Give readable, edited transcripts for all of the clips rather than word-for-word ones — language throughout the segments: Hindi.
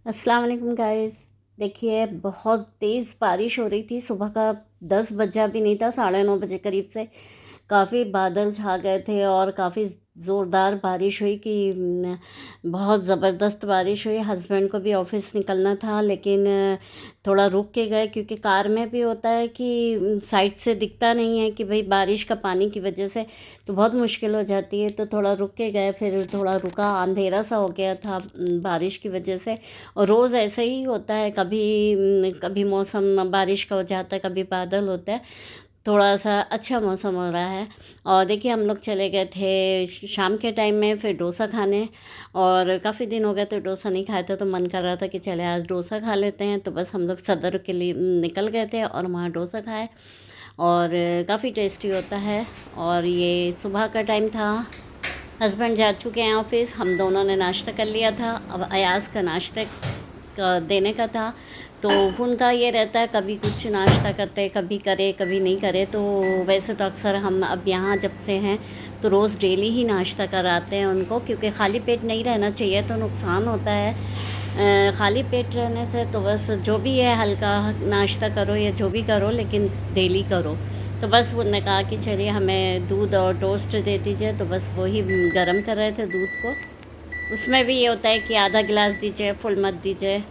अस्सलाम वालेकुम गाइस। देखिए, बहुत तेज़ बारिश हो रही थी। सुबह का 10 बजा भी नहीं था, 9:30 बजे करीब से काफ़ी बादल छा गए थे और काफ़ी ज़ोरदार बारिश हुई कि बहुत ज़बरदस्त बारिश हुई। हस्बैंड को भी ऑफिस निकलना था, लेकिन थोड़ा रुक के गए क्योंकि कार में भी होता है कि साइड से दिखता नहीं है कि भाई बारिश का पानी की वजह से तो बहुत मुश्किल हो जाती है। तो थोड़ा रुक के गए, फिर थोड़ा रुका, अंधेरा सा हो गया था बारिश की वजह से। और रोज़ ऐसे ही होता है, कभी मौसम बारिश का हो जाता है, कभी बादल होता है। थोड़ा सा अच्छा मौसम हो रहा है। और देखिए, हम लोग चले गए थे शाम के टाइम में फिर डोसा खाने। और काफ़ी दिन हो गए तो डोसा नहीं खाए थे, तो मन कर रहा था कि चले आज डोसा खा लेते हैं। तो बस हम लोग सदर के लिए निकल गए थे और वहाँ डोसा खाए। और काफ़ी टेस्टी होता है। और ये सुबह का टाइम था, हस्बैंड जा चुके हैं ऑफिस, हम दोनों ने नाश्ता कर लिया था। अब अयाज़ का नाश्ते का देने का था। तो उनका ये रहता है, कभी कुछ नाश्ता करते, कभी करे कभी नहीं करे। तो वैसे तो अक्सर हम अब यहाँ जब से हैं तो रोज़ डेली ही नाश्ता कराते हैं उनको, क्योंकि खाली पेट नहीं रहना चाहिए, तो नुकसान होता है खाली पेट रहने से। तो बस जो भी है हल्का नाश्ता करो या जो भी करो, लेकिन डेली करो। तो बस उन्होंने कहा कि चलिए हमें दूध और टोस्ट दे दीजिए। तो बस वही गरम कर रहे थे दूध को। उसमें भी ये होता है कि आधा गिलास दीजिए, फुल मत दीजिए।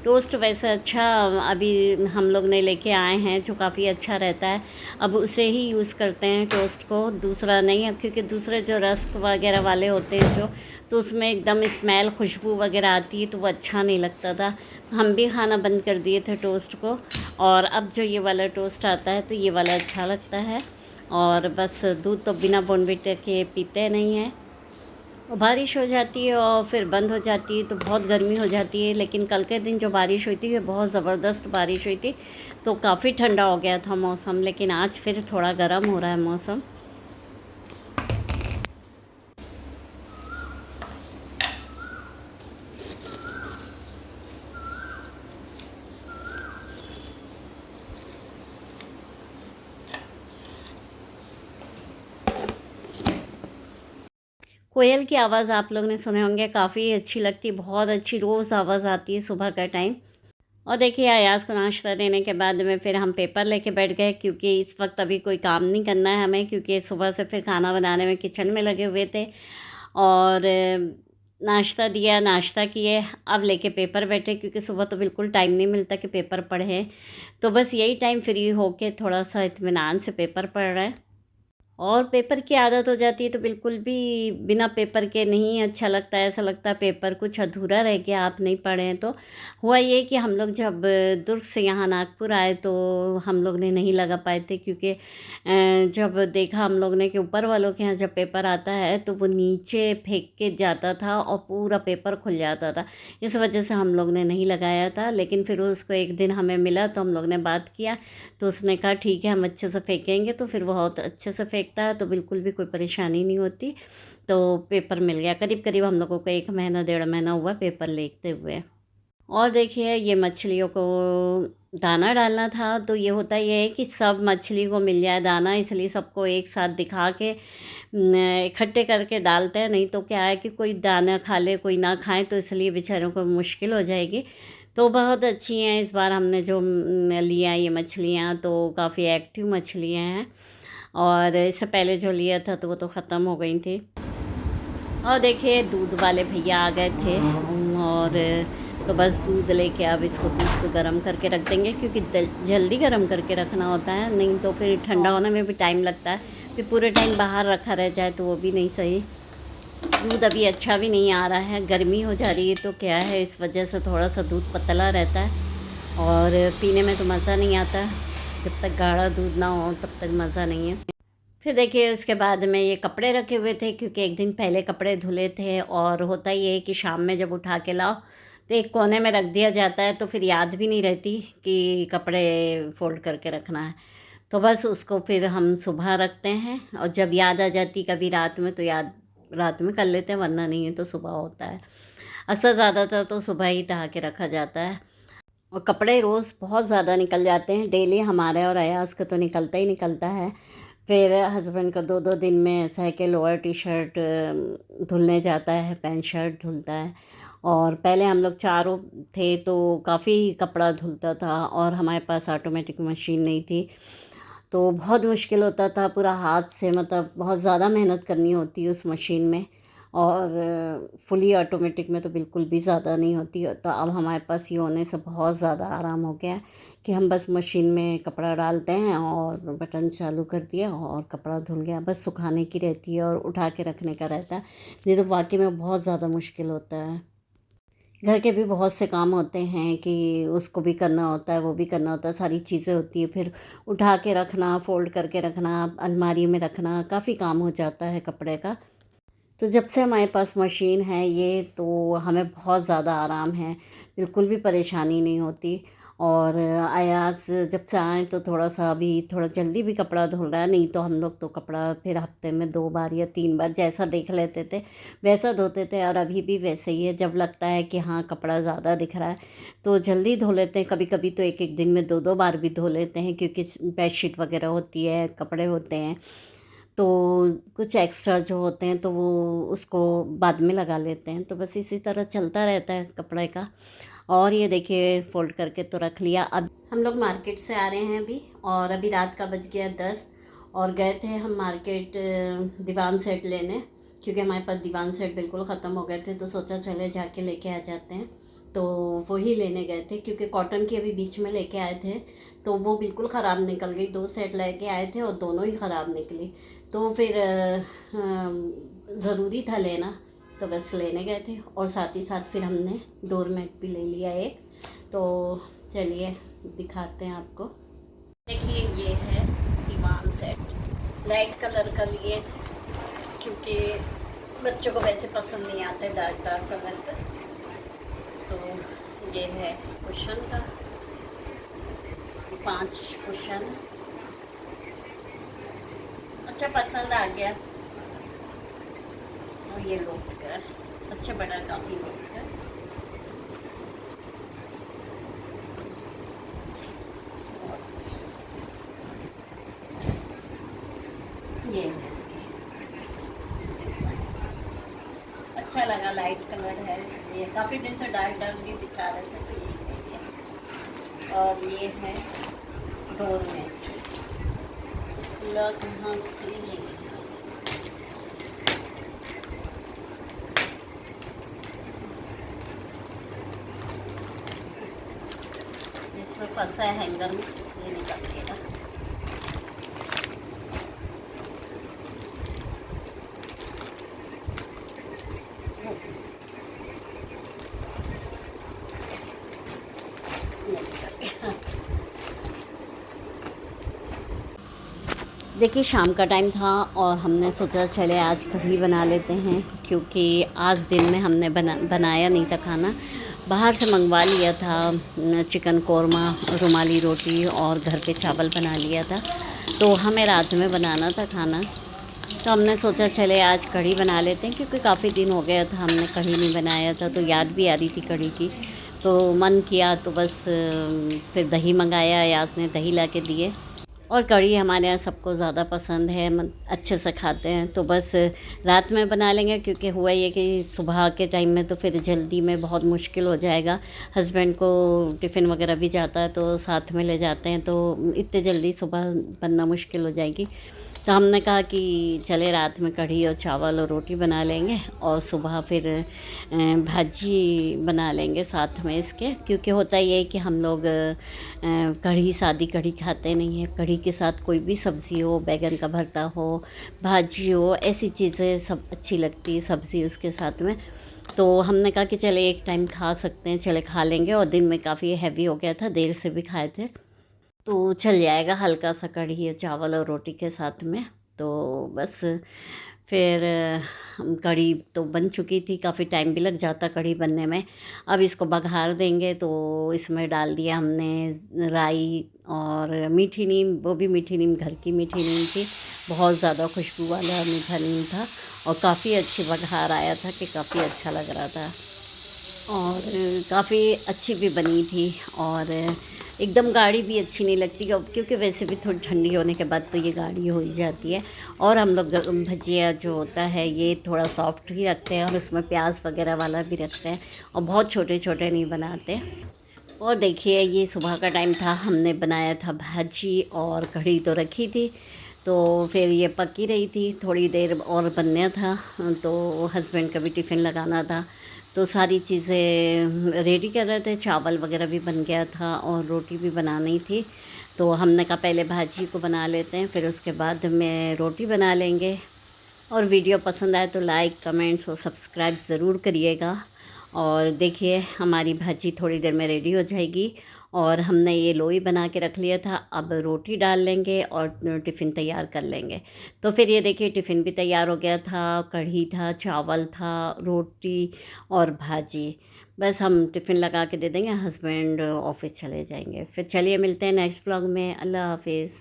टोस्ट वैसे अच्छा अभी हम लोग ने लेके आए हैं, जो काफ़ी अच्छा रहता है। अब उसे ही यूज़ करते हैं टोस्ट को, दूसरा नहीं है, क्योंकि दूसरे जो रस्क वगैरह वाले होते हैं जो, तो उसमें एकदम स्मेल खुशबू वगैरह आती है, तो वो अच्छा नहीं लगता था। तो हम भी खाना बंद कर दिए थे टोस्ट को। और अब जो ये वाला टोस्ट आता है तो ये वाला अच्छा लगता है। और बस दूध तो बिना बॉर्नविटा के पीते नहीं हैं। और बारिश हो जाती है और फिर बंद हो जाती है, तो बहुत गर्मी हो जाती है। लेकिन कल के दिन जो बारिश हुई थी, ये बहुत ज़बरदस्त बारिश हुई थी, तो काफ़ी ठंडा हो गया था मौसम। लेकिन आज फिर थोड़ा गर्म हो रहा है मौसम। कोयल की आवाज़ आप लोग ने सुने होंगे, काफ़ी अच्छी लगती है, बहुत अच्छी रोज़ आवाज़ आती है सुबह का टाइम। और देखिए, अयाज़ को नाश्ता देने के बाद में फिर हम पेपर लेके बैठ गए, क्योंकि इस वक्त अभी कोई काम नहीं करना है हमें, क्योंकि सुबह से फिर खाना बनाने में किचन में लगे हुए थे। और नाश्ता दिया, नाश्ता किए, अब लेके पेपर बैठे, क्योंकि सुबह तो बिल्कुल टाइम नहीं मिलता कि पेपर पढ़ें। तो बस यही टाइम फ्री होके थोड़ा सा इत्मीनान से पेपर पढ़ रहे हैं। और पेपर की आदत हो जाती है तो बिल्कुल भी बिना पेपर के नहीं अच्छा लगता है। ऐसा लगता है पेपर कुछ अधूरा रह गया, आप नहीं पढ़े हैं। तो हुआ ये कि हम लोग जब दुर्ग से यहाँ नागपुर आए तो हम लोग ने नहीं लगा पाए थे, क्योंकि जब देखा हम लोग ने कि ऊपर वालों के यहाँ जब पेपर आता है तो वो नीचे फेंक के जाता था और पूरा पेपर खुल जाता था। इस वजह से हम लोग ने नहीं लगाया था। लेकिन फिर उसको एक दिन हमें मिला तो हम लोग ने बात किया, तो उसने कहा ठीक है हम अच्छे से फेंकेंगे। तो फिर बहुत अच्छे से फेंकता है, तो बिल्कुल भी कोई परेशानी नहीं होती। तो पेपर मिल गया, करीब करीब हम लोगों को 1 महीना 1.5 महीना हुआ पेपर लेते हुए। और देखिए, ये मछलियों को दाना डालना था, तो ये होता ये है कि सब मछली को मिल जाए दाना, इसलिए सबको एक साथ दिखा के इकट्ठे करके डालते हैं। नहीं तो क्या है कि कोई दाना खा ले कोई ना खाए, तो इसलिए बेचारों को मुश्किल हो जाएगी। तो बहुत अच्छी हैं इस बार हमने जो लिया ये मछलियाँ, तो काफ़ी एक्टिव मछलियाँ हैं। और इससे पहले जो लिया था तो वो तो ख़त्म हो गई थी। और देखिए, दूध वाले भैया आ गए थे। और तो बस दूध लेके अब इसको दूध को गर्म करके रख देंगे, क्योंकि जल्दी गर्म करके रखना होता है, नहीं तो फिर ठंडा होने में भी टाइम लगता है। फिर पूरे टाइम बाहर रखा रह जाए तो वो भी नहीं सही। दूध अभी अच्छा भी नहीं आ रहा है, गर्मी हो जा रही है तो क्या है, इस वजह से थोड़ा सा दूध पतला रहता है और पीने में तो मज़ा नहीं आता। जब तक गाढ़ा दूध ना हो तब तक मज़ा नहीं है। फिर देखिए, उसके बाद में ये कपड़े रखे हुए थे, क्योंकि एक दिन पहले कपड़े धुले थे। और होता ये है कि शाम में जब उठा के लाओ तो एक कोने में रख दिया जाता है, तो फिर याद भी नहीं रहती कि कपड़े फ़ोल्ड करके रखना है। तो बस उसको फिर हम सुबह रखते हैं, और जब याद आ जाती कभी रात में तो याद रात में कर लेते हैं, वरना नहीं है तो सुबह होता है। अक्सर ज़्यादातर तो सुबह ही तहा के रखा जाता है। और कपड़े रोज़ बहुत ज़्यादा निकल जाते हैं, डेली हमारे और अयाज़ का तो निकलता ही निकलता है। फिर हस्बैंड का 2-2 दिन में ऐसा है कि लोअर टी शर्ट धुलने जाता है, पैंट शर्ट धुलता है। और पहले हम लोग चारों थे तो काफ़ी कपड़ा धुलता था और हमारे पास ऑटोमेटिक मशीन नहीं थी, तो बहुत मुश्किल होता था। पूरा हाथ से मतलब बहुत ज़्यादा मेहनत करनी होती है उस मशीन में, और फुली ऑटोमेटिक में तो बिल्कुल भी ज़्यादा नहीं होती। तो अब हमारे पास ये होने से बहुत ज़्यादा आराम हो गया है कि हम बस मशीन में कपड़ा डालते हैं और बटन चालू कर दिया और कपड़ा धुल गया। बस सुखाने की रहती है और उठा के रखने का रहता है, नहीं तो वाकई में बहुत ज़्यादा मुश्किल होता है। घर के भी बहुत से काम होते हैं कि उसको भी करना होता है, वो भी करना होता है, सारी चीज़ें होती है, फिर उठा के रखना, फ़ोल्ड करके रखना, अलमारी में रखना, काफ़ी काम हो जाता है कपड़े का। तो जब से हमारे पास मशीन है ये, तो हमें बहुत ज़्यादा आराम है, बिल्कुल भी परेशानी नहीं होती। और अयाज़ जब से आए तो थोड़ा-सा अभी थोड़ा जल्दी भी कपड़ा धुल रहा है, नहीं तो हम लोग तो कपड़ा फिर हफ़्ते में 2 बार या 3 बार जैसा देख लेते थे, वैसा धोते थे। और अभी भी वैसे ही है, जब लगता है कि हाँ, कपड़ा ज़्यादा दिख रहा है, तो जल्दी धो लेते हैं। कभी-कभी तो 1-1 दिन में 2-2 बार भी धो लेते हैं, क्योंकि बेडशीट वग़ैरह होती है, कपड़े होते हैं। तो कुछ एक्स्ट्रा जो होते हैं तो वो उसको बाद में लगा लेते हैं। तो बस इसी तरह चलता रहता है कपड़े का। और ये देखिए फ़ोल्ड करके तो रख लिया। अब हम लोग मार्केट से आ रहे हैं अभी, और अभी रात का बज गया 10, और गए थे हम मार्केट दीवान सेट लेने, क्योंकि हमारे पास दीवान सेट बिल्कुल ख़त्म हो गए थे, तो सोचा चले जाके लेके आ जाते हैं। तो वही लेने गए थे, क्योंकि कॉटन की अभी बीच में लेके आए थे तो वो बिल्कुल ख़राब निकल गई। 2 सेट लेके आए थे और दोनों ही ख़राब निकली। तो फिर ज़रूरी था लेना, तो बस लेने गए थे। और साथ ही साथ फिर हमने डोर मैट भी ले लिया एक। तो चलिए दिखाते हैं आपको। देखिए ये है दीवान सेट, लाइट कलर का लिए, क्योंकि बच्चों को वैसे पसंद नहीं आते डार्क डार्क कलर का। तो ये है कुशन का, 5 कुशन। अच्छा पसंद आ गया। और ये लोग कर अच्छा बड़ा, काफ़ी लोग कर। ये है इसकी, अच्छा लगा, लाइट कलर है इसलिए। काफ़ी दिन से डार्क डार्क भी बिछा रहे थे, तो ये देखिए। और ये है डोर मैट, लग यहाँ से इसमें फंसा है हैंगर में, इसलिए निकल गया। देखिए शाम का टाइम था और हमने सोचा चले आज कढ़ी बना लेते हैं, क्योंकि आज दिन में हमने बनाया नहीं था खाना। बाहर से मंगवा लिया था चिकन कोरमा, रुमाली रोटी और घर पे चावल बना लिया था, तो हमें रात में बनाना था खाना। तो हमने सोचा चले आज कढ़ी बना लेते हैं, क्योंकि काफ़ी दिन हो गया था हमने कढ़ी नहीं बनाया था, तो याद भी आ रही थी कढ़ी की। तो मन किया तो बस फिर दही मंगाया, याद ने दही ला के दिए। और कढ़ी हमारे यहाँ सबको ज़्यादा पसंद है, अच्छे से खाते हैं। तो बस रात में बना लेंगे, क्योंकि हुआ ये कि सुबह के टाइम में तो फिर जल्दी में बहुत मुश्किल हो जाएगा। हस्बैंड को टिफ़िन वगैरह भी जाता है तो साथ में ले जाते हैं, तो इतने जल्दी सुबह बनना मुश्किल हो जाएगी। तो हमने कहा कि चले रात में कढ़ी और चावल और रोटी बना लेंगे, और सुबह फिर भाजी बना लेंगे साथ में इसके। क्योंकि होता ये है कि हम लोग कढ़ी, सादी कढ़ी खाते नहीं हैं। कढ़ी के साथ कोई भी सब्ज़ी हो, बैगन का भरता हो, भाजी हो, ऐसी चीज़ें सब अच्छी लगती है, सब्ज़ी उसके साथ में। तो हमने कहा कि चले एक टाइम खा सकते हैं, चले खा लेंगे। और दिन में काफ़ी हैवी हो गया था, देर से भी खाए थे, तो चल जाएगा हल्का सा कढ़ी या चावल और रोटी के साथ में। तो बस फिर कढ़ी तो बन चुकी थी, काफ़ी टाइम भी लग जाता कढ़ी बनने में। अब इसको बघार देंगे, तो इसमें डाल दिया हमने राई और मीठी नीम। वो भी मीठी नीम घर की मीठी नीम थी, बहुत ज़्यादा खुशबू वाला मीठा नीम था, और काफ़ी अच्छी बघार आया था कि काफ़ी अच्छा लग रहा था। और काफ़ी अच्छी भी बनी थी। और एकदम गाढ़ी भी अच्छी नहीं लगती क्योंकि वैसे भी थोड़ी ठंडी होने के बाद तो ये गाढ़ी हो ही जाती है। और हम लोग भजिया जो होता है ये थोड़ा सॉफ्ट ही रखते हैं और उसमें प्याज वगैरह वाला भी रखते हैं और बहुत छोटे छोटे नहीं बनाते। और देखिए ये सुबह का टाइम था, हमने बनाया था भाजी और कढ़ी तो रखी थी। तो फिर ये पक ही रही थी, थोड़ी देर और बनना था। तो हस्बैंड का भी टिफ़िन लगाना था, तो सारी चीज़ें रेडी कर रहे थे। चावल वगैरह भी बन गया था और रोटी भी बनानी थी। तो हमने कहा पहले भाजी को बना लेते हैं, फिर उसके बाद में रोटी बना लेंगे। और वीडियो पसंद आए तो लाइक कमेंट्स और सब्सक्राइब ज़रूर करिएगा। और देखिए हमारी भाजी थोड़ी देर में रेडी हो जाएगी। और हमने ये लोई बना के रख लिया था, अब रोटी डाल लेंगे और टिफ़िन तैयार कर लेंगे। तो फिर ये देखिए टिफ़िन भी तैयार हो गया था, कढ़ी था, चावल था, रोटी और भाजी। बस हम टिफ़िन लगा के दे देंगे, हस्बैंड ऑफिस चले जाएंगे। फिर चलिए मिलते हैं नेक्स्ट व्लॉग में। अल्लाह हाफिज़।